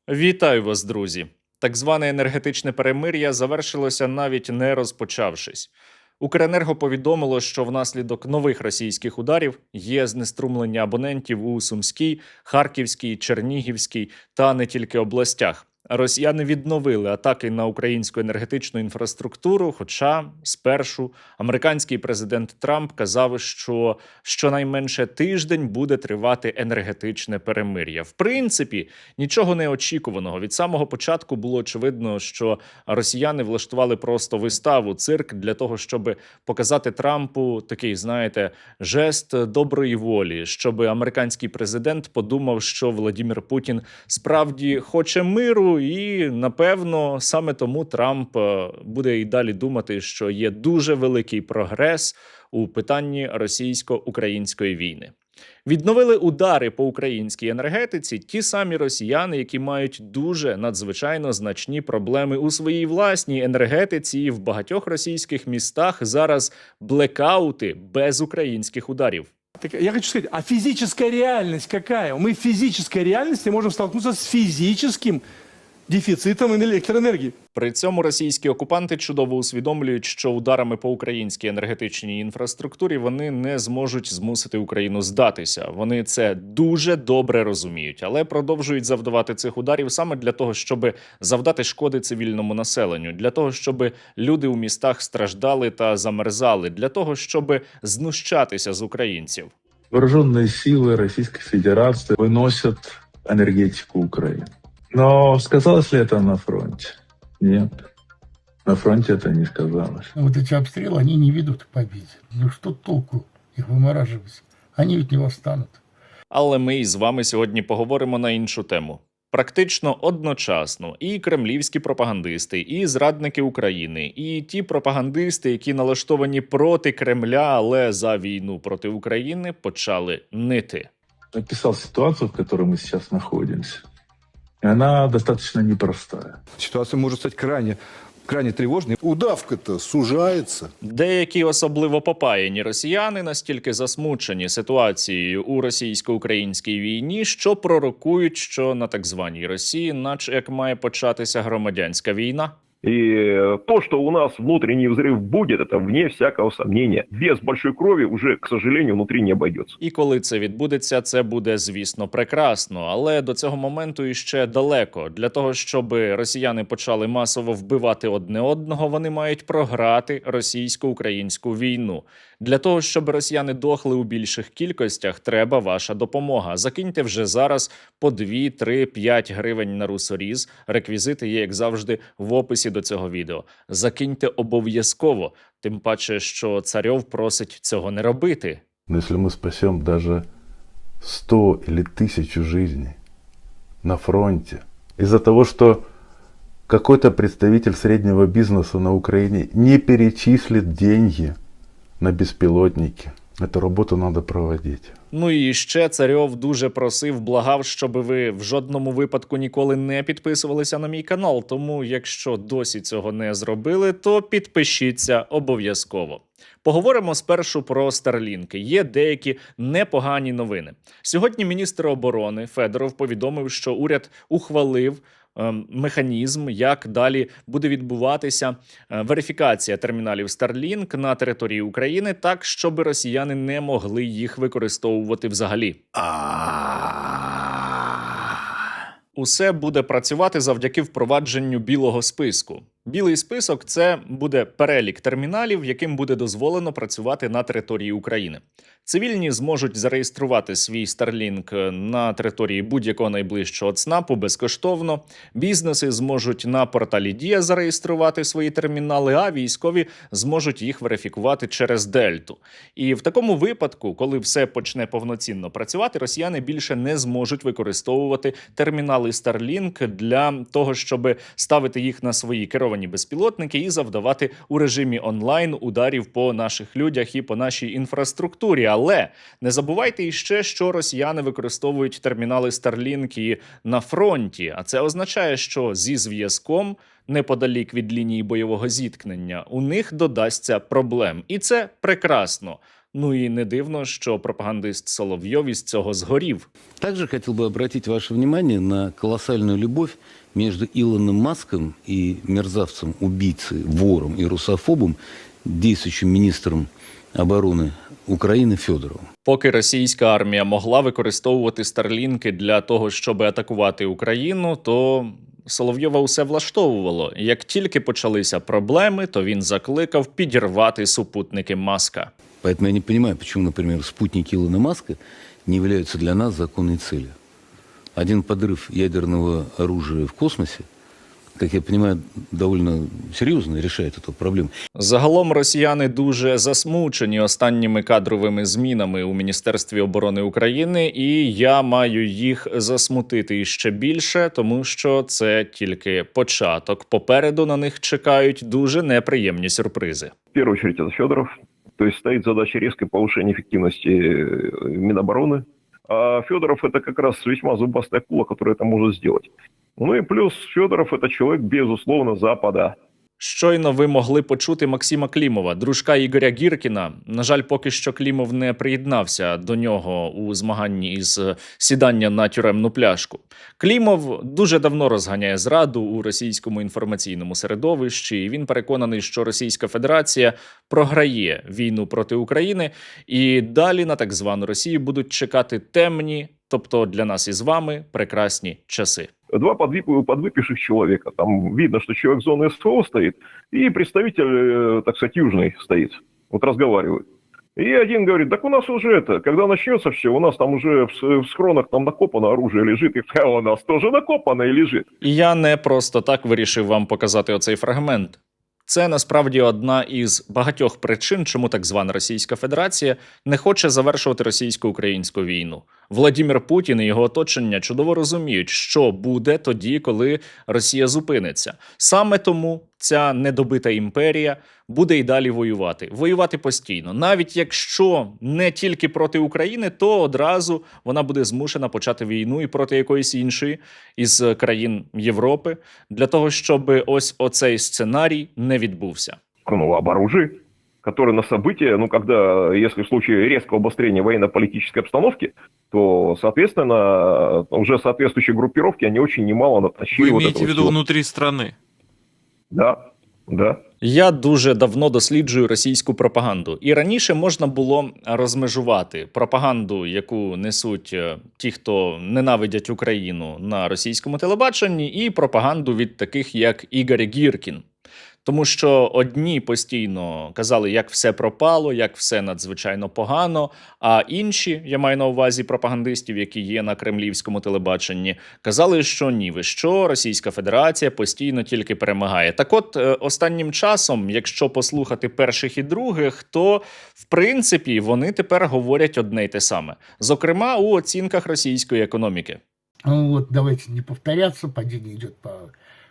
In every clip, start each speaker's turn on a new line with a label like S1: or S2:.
S1: Вітаю вас, друзі! Так зване енергетичне перемир'я завершилося навіть не розпочавшись. Укренерго повідомило, що внаслідок нових російських ударів є знеструмлення абонентів у Сумській, Харківській, Чернігівській та не тільки областях. Росіяни відновили атаки на українську енергетичну інфраструктуру, хоча спершу американський президент Трамп казав, що щонайменше тиждень буде тривати енергетичне перемир'я. В принципі, нічого неочікуваного. Від самого початку було очевидно, що росіяни влаштували просто виставу, цирк для того, щоб показати Трампу такий, знаєте, жест доброї волі, щоб американський президент подумав, що Владимир Путін справді хоче миру, і, напевно, саме тому Трамп буде і далі думати, що є дуже великий прогрес у питанні російсько-української війни. Відновили удари по українській енергетиці ті самі росіяни, які мають дуже надзвичайно значні проблеми у своїй власній енергетиці, і в багатьох російських містах зараз блекаути без українських ударів.
S2: Так я хочу сказать, а физическая реальность какая? Мы в физической реальности можем столкнуться с физическим дефицитом электроэнергии.
S1: При цьому російські окупанти чудово усвідомлюють, що ударами по українській енергетичній інфраструктурі вони не зможуть змусити Україну здатися. Вони це дуже добре розуміють, але продовжують завдавати цих ударів саме для того, щоб завдати шкоди цивільному населенню, для того, щоб люди у містах страждали та замерзали, для того, щоб знущатися з українців.
S3: Вооруженные силы Российской Федерации выносят энергетику Украины. Но сказалось ли это на фронте? Нет. На фронте это не сказалось.
S4: Вот эти обстрелы, они не ведут к победе. Ну что толку их вымораживать? Они ведь не восстанут.
S1: Але ми із вами сьогодні поговоримо на іншу тему. Практично одночасно і кремлівські пропагандисти, і зрадники України, і ті пропагандисти, які налаштовані проти Кремля, але за війну проти України, почали нити.
S3: Описал ситуацию, в которой мы сейчас находимся. И она достаточно непростая.
S5: Ситуация может стать крайне тревожной.
S6: Удавка-то сужается.
S1: Деякі особливо попаяні росіяни настільки засмучені ситуацією у російсько-українській війні, що пророкують, що на так званій Росії наче як має початися громадянська війна.
S7: И то, что у нас внутренний взрыв будет, это вне всякого сомнения. Без большой крови уже, к сожалению, внутри не обойдется.
S1: І коли це відбудеться, це буде, звісно, прекрасно. Але до цього моменту іще далеко. Для того, щоб росіяни почали масово вбивати одне одного, вони мають програти російсько-українську війну. Для того, щоб росіяни дохли у більших кількостях, треба ваша допомога. Закиньте вже зараз по 2, 3, 5 гривень на русоріз. Реквізити є, як завжди, в описі до цього відео. Закиньте обов'язково. Тим паче, що Царьов просить цього не робити.
S8: Но если мы спасем даже 100 или 1000 жизней на фронте, из-за того, что какой-то представитель среднего бизнеса на Украине не перечислит деньги на безпілотники, эту роботу надо проводити.
S1: Ну і ще Царьов дуже просив, благав, щоб ви в жодному випадку ніколи не підписувалися на мій канал. Тому, якщо досі цього не зробили, то підпишіться обов'язково. Поговоримо спершу про Starlink. Є деякі непогані новини. Сьогодні міністр оборони Федоров повідомив, що уряд ухвалив механізм, як далі буде відбуватися верифікація терміналів Starlink на території України так, щоб росіяни не могли їх використовувати взагалі. Усе буде працювати завдяки впровадженню білого списку. Білий список – це буде перелік терміналів, яким буде дозволено працювати на території України. Цивільні зможуть зареєструвати свій Starlink на території будь-якого найближчого ЦНАПу безкоштовно. Бізнеси зможуть на порталі Дія зареєструвати свої термінали, а військові зможуть їх верифікувати через Дельту. І в такому випадку, коли все почне повноцінно працювати, росіяни більше не зможуть використовувати термінали Starlink для того, щоб ставити їх на свої керовані безпілотники і завдавати у режимі онлайн ударів по наших людях і по нашій інфраструктурі. Але не забувайте іще, що росіяни використовують термінали Starlink і на фронті. А це означає, що зі зв'язком неподалік від лінії бойового зіткнення у них додасться проблем. І це прекрасно. Ну і не дивно, що пропагандист Соловйов із цього згорів.
S9: Также хотел бы обратить ваше внимание на колоссальную любовь между Илоном Маском и мерзавцем, убийцей, вором и русофобом, действующим министром обороны Украины Федоровым.
S1: Поки російська армія могла використовувати старлінки для того, щоб атакувати Україну, то Соловйова усе влаштовувало. Як тільки почалися проблеми, то він закликав підірвати супутники Маска.
S9: Поэтому я не понимаю, почему, например, спутники Илона Маска не являются для нас законной целью. Один подрыв ядерного оружия в космосе, как я понимаю, довольно серьезно решает эту проблему.
S1: Загалом росіяни дуже засмучені останніми кадровими змінами у Міністерстві оборони України, і я маю їх засмутити іще більше, тому що це тільки початок. Попереду на них чекають дуже неприємні сюрпризи.
S7: В первую очередь это Федоров. То есть стоит задача резкое повышения эффективности Минобороны. А Федоров это как раз весьма зубастая акула, которая это может сделать. Ну и плюс Федоров это человек, безусловно, Запада.
S1: Щойно ви могли почути Максима Клімова, дружка Ігоря Гіркіна. На жаль, поки що Клімов не приєднався до нього у змаганні із сідання на тюремну пляшку. Клімов дуже давно розганяє зраду у російському інформаційному середовищі, і він переконаний, що Російська Федерація програє війну проти України, і далі на так звану Росію будуть чекати темні, тобто для нас із вами, прекрасні часи.
S7: Два подвыпивших человека. Там видно, что человек зоны СФО стоит, и представитель, так сказать, южный стоит. Вот разговаривают. И один говорит, так у нас уже когда начнется все, у нас там уже в схронах там накопано оружие лежит, и у нас тоже накопано и лежит.
S1: І я не просто так вирішив вам показати оцей фрагмент. Це насправді одна із багатьох причин, чому так звана Російська Федерація не хоче завершувати російсько-українську війну. Владимир Путін і його оточення чудово розуміють, що буде тоді, коли Росія зупиниться. Саме тому ця недобита імперія буде і далі воювати. Воювати постійно. Навіть якщо не тільки проти України, то одразу вона буде змушена почати війну і проти якоїсь іншої із країн Європи, для того, щоб ось оцей сценарій не відбувся.
S7: Ну, об оружии, которое на события, когда, если в случае резкого обострения военно-политической обстановки, то, соответственно, уже соответствующие группировки, они очень немало натащили.
S10: Вы имеете в виду внутри страны?
S7: Да, да.
S1: Я дуже давно досліджую російську пропаганду. І раніше можна було розмежувати пропаганду, яку несуть ті, хто ненавидять Україну на російському телебаченні, і пропаганду від таких, як Ігор Гіркін. Тому що одні постійно казали, як все пропало, як все надзвичайно погано, а інші, я маю на увазі пропагандистів, які є на кремлівському телебаченні, казали, що ні, ви що, Російська Федерація постійно тільки перемагає. Так от, останнім часом, якщо послухати перших і других, то, в принципі, вони тепер говорять одне й те саме. Зокрема, у оцінках російської економіки.
S4: Ну вот, давайте не повторяться, падение идет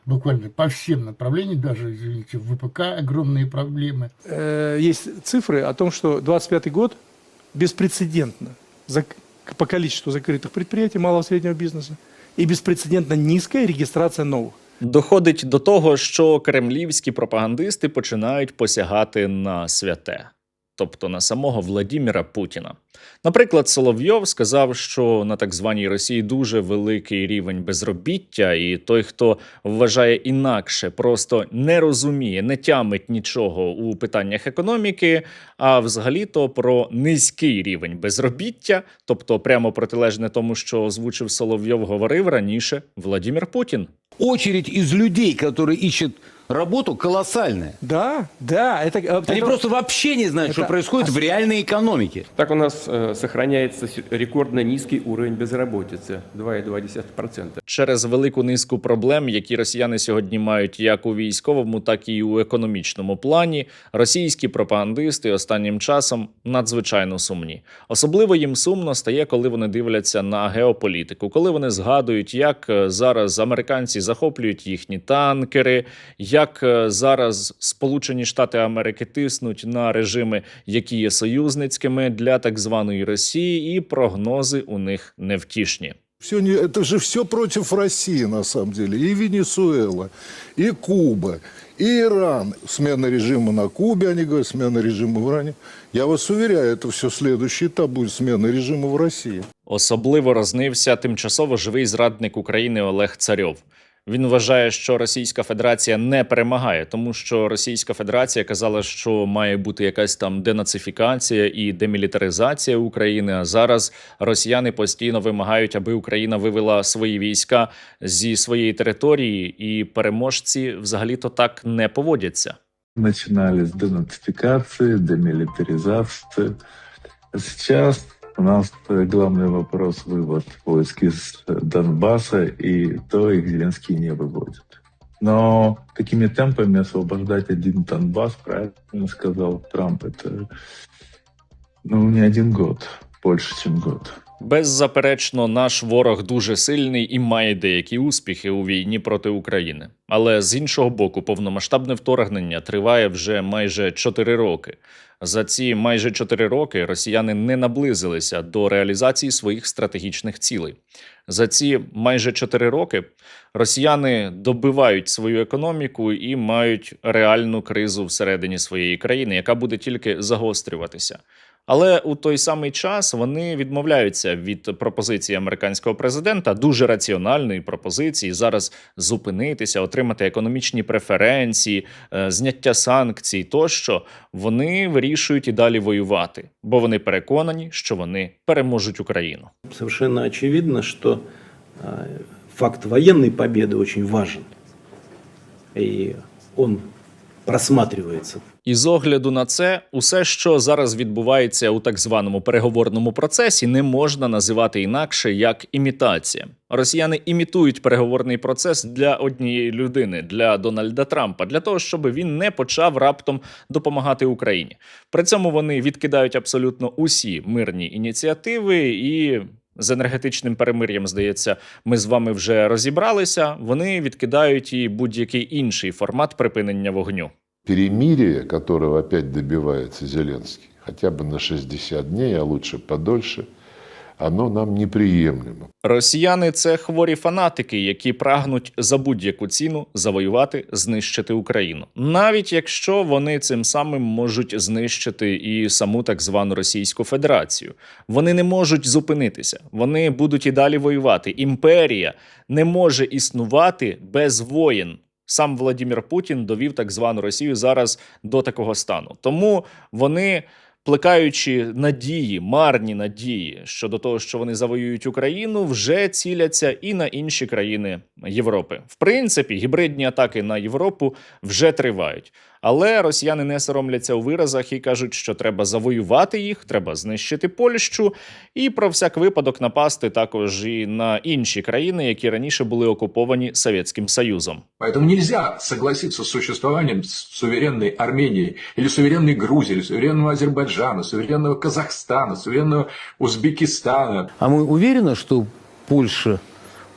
S4: буквально по всем направлениям, даже, извините, в ВПК огромные проблемы.
S2: Есть цифры о том, что 25-й год беспрецедентно по количеству закрытых предприятий малого и среднего бизнеса и беспрецедентно низкая регистрация новых.
S1: Доходить до того, що кремлівські пропагандисти починають посягати на святе. Тобто на самого Владимира Путіна. Наприклад, Соловйов сказав, що на так званій Росії дуже великий рівень безробіття, і той, хто вважає інакше, просто не розуміє, не тямить нічого у питаннях економіки, а взагалі-то про низький рівень безробіття, тобто прямо протилежне тому, що озвучив Соловйов, говорив раніше Владимир Путін.
S9: Очередь из людей, которые ищут работу, колоссальная.
S2: Да, да.
S9: Они просто вообще не знают, что происходит в реальной экономике.
S11: Так у нас сохраняется рекордно низкий уровень безработицы – 2,2%.
S1: Через велику низку проблем, які росіяни сьогодні мають як у військовому, так і у економічному плані, російські пропагандисти останнім часом надзвичайно сумні. Особливо їм сумно стає, коли вони дивляться на геополітику, коли вони згадують, як зараз американці захоплюють їхні танкери, як зараз Сполучені Штати Америки тиснуть на режими, які є союзницькими для так званої Росії, і прогнози у них невтішні.
S6: Это же все против России, на самом деле. И Венесуэла, и Куба, и Иран. Смена режима на Кубе, они говорят, смена режима в Иране. Я вас уверяю, это все следующий этап будет смена режима в России.
S1: Особливо рознився тимчасово живий зрадник України Олег Царьов. Він вважає, що Російська Федерація не перемагає, тому що Російська Федерація казала, що має бути якась там денацифікація і демілітаризація України, а зараз росіяни постійно вимагають, аби Україна вивела свої війська зі своєї території, і переможці взагалі-то так не поводяться.
S3: Начинали с денацификации, демилитаризации. А сейчас у нас главный вопрос — вывод войск из Донбасса, и то их Зеленский не выводит. Но такими темпами освобождать один Донбасс, правильно сказал Трамп, это не один год, больше, чем год.
S1: Беззаперечно, наш ворог дуже сильний і має деякі успіхи у війні проти України. Але з іншого боку, повномасштабне вторгнення триває вже майже 4 роки. За ці майже 4 роки росіяни не наблизилися до реалізації своїх стратегічних цілей. За ці майже 4 роки росіяни добивають свою економіку і мають реальну кризу всередині своєї країни, яка буде тільки загострюватися. Але у той самий час вони відмовляються від пропозиції американського президента, дуже раціональної пропозиції зараз зупинитися, отримати економічні преференції, зняття санкцій тощо. Вони вирішують і далі воювати, бо вони переконані, що вони переможуть Україну.
S12: Совершенно очевидно, что факт военной победы очень важен, и он просматривается.
S1: І з огляду на це, усе, що зараз відбувається у так званому переговорному процесі, не можна називати інакше, як імітація. Росіяни імітують переговорний процес для однієї людини, для Дональда Трампа, для того, щоб він не почав раптом допомагати Україні. При цьому вони відкидають абсолютно усі мирні ініціативи і... З енергетичним перемир'ям, здається, ми з вами вже розібралися. Вони відкидають і будь-який інший формат припинення вогню.
S6: Перемирие, которого опять добивается Зеленский, хотя бы на 60 дней, а лучше подольше, оно нам неприемлемо.
S1: Росіяни – це хворі фанатики, які прагнуть за будь-яку ціну завоювати, знищити Україну. Навіть якщо вони цим самим можуть знищити і саму так звану Російську Федерацію. Вони не можуть зупинитися. Вони будуть і далі воювати. Імперія не може існувати без воєн. Сам Владимир Путін довів так звану Росію зараз до такого стану. Тому вони, плекаючи надії, марні надії щодо того, що вони завоюють Україну, вже ціляться і на інші країни Європи. В принципі, гібридні атаки на Європу вже тривають. Але росіяни не соромляться у виразах і кажуть, що треба завоювати їх, треба знищити Польщу і про всяк випадок напасти також і на інші країни, які раніше були окуповані Совєтським Союзом.
S13: Поэтому нельзя согласиться с существованием суверенной Армении, или суверенной Грузии, или суверенного Азербайджана, суверенного Казахстана, суверенного Узбекистана.
S9: А мы уверены, что Польша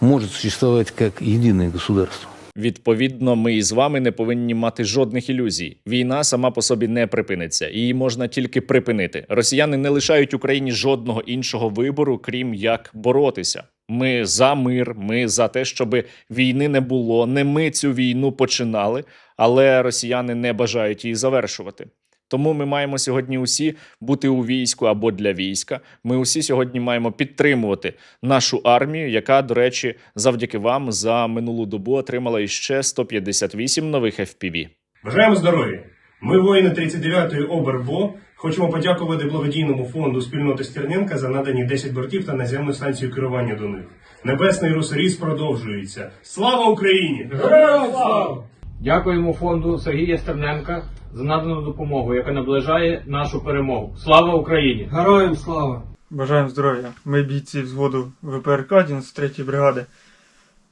S9: может существовать как единое государство?
S1: Відповідно, ми із вами не повинні мати жодних ілюзій. Війна сама по собі не припиниться. Її можна тільки припинити. Росіяни не лишають Україні жодного іншого вибору, крім як боротися. Ми за мир, ми за те, щоб війни не було. Не ми цю війну починали, але росіяни не бажають її завершувати. Тому ми маємо сьогодні усі бути у війську або для війська. Ми усі сьогодні маємо підтримувати нашу армію, яка, до речі, завдяки вам за минулу добу отримала іще 158 нових FPV.
S14: Бажаємо здоров'я! Ми, воїни 39-ї ОБРБО, хочемо подякувати благодійному фонду спільноти Стерненка за надані 10 бортів та наземну станцію керування до них. Небесний русоріз продовжується. Слава Україні! Героям слава!
S15: Дякуємо фонду Сергія Стерненка за надану допомогу, яка наближає нашу перемогу. Слава Україні!
S2: Героям слава! Бажаємо здоров'я. Ми, бійці взводу ВПРК 93-ї бригади,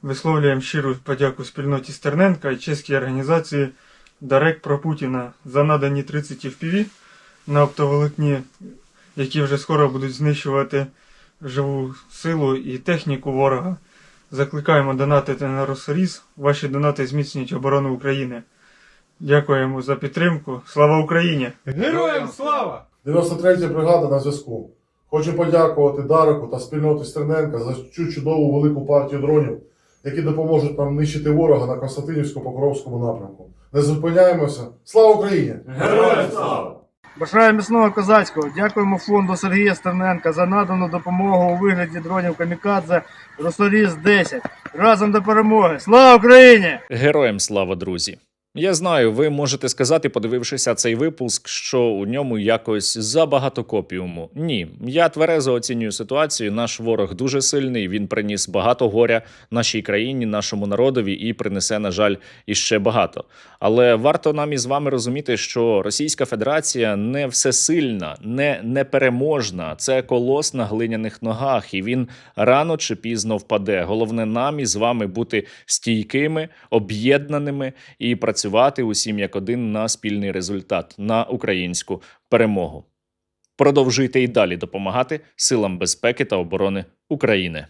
S2: висловлюємо щиру подяку спільноті Стерненка і чеській організації Дарек про Путіна за надані 30 FPV на оптоволокні, які вже скоро будуть знищувати живу силу і техніку ворога. Закликаємо донатити на Росоріз. Ваші донати зміцнюють оборону України. Дякуємо за підтримку. Слава Україні!
S14: Героям слава!
S16: 93-я бригада на зв'язку. Хочу подякувати Дарику та спільноті Стерненка за цю чудову велику партію дронів, які допоможуть нам нищити ворога на Константинівсько-Покровському напрямку. Не зупиняємося. Слава Україні!
S14: Героям слава!
S2: Бажаю міцного козацького. Дякуємо фонду Сергія Стерненка за надану допомогу у вигляді дронів «Камікадзе» «Росоріс-10». Разом до перемоги! Слава Україні!
S1: Героям слава, друзі! Я знаю, ви можете сказати, подивившися цей випуск, що у ньому якось забагато копіуму. Ні, я тверезо оцінюю ситуацію. Наш ворог дуже сильний, він приніс багато горя нашій країні, нашому народові і принесе, на жаль, іще багато. Але варто нам із вами розуміти, що Російська Федерація не всесильна, не непереможна. Це колос на глиняних ногах, і він рано чи пізно впаде. Головне нам із вами бути стійкими, об'єднаними і працювати усім як один на спільний результат, на українську перемогу. Продовжуйте і далі допомагати силам безпеки та оборони України.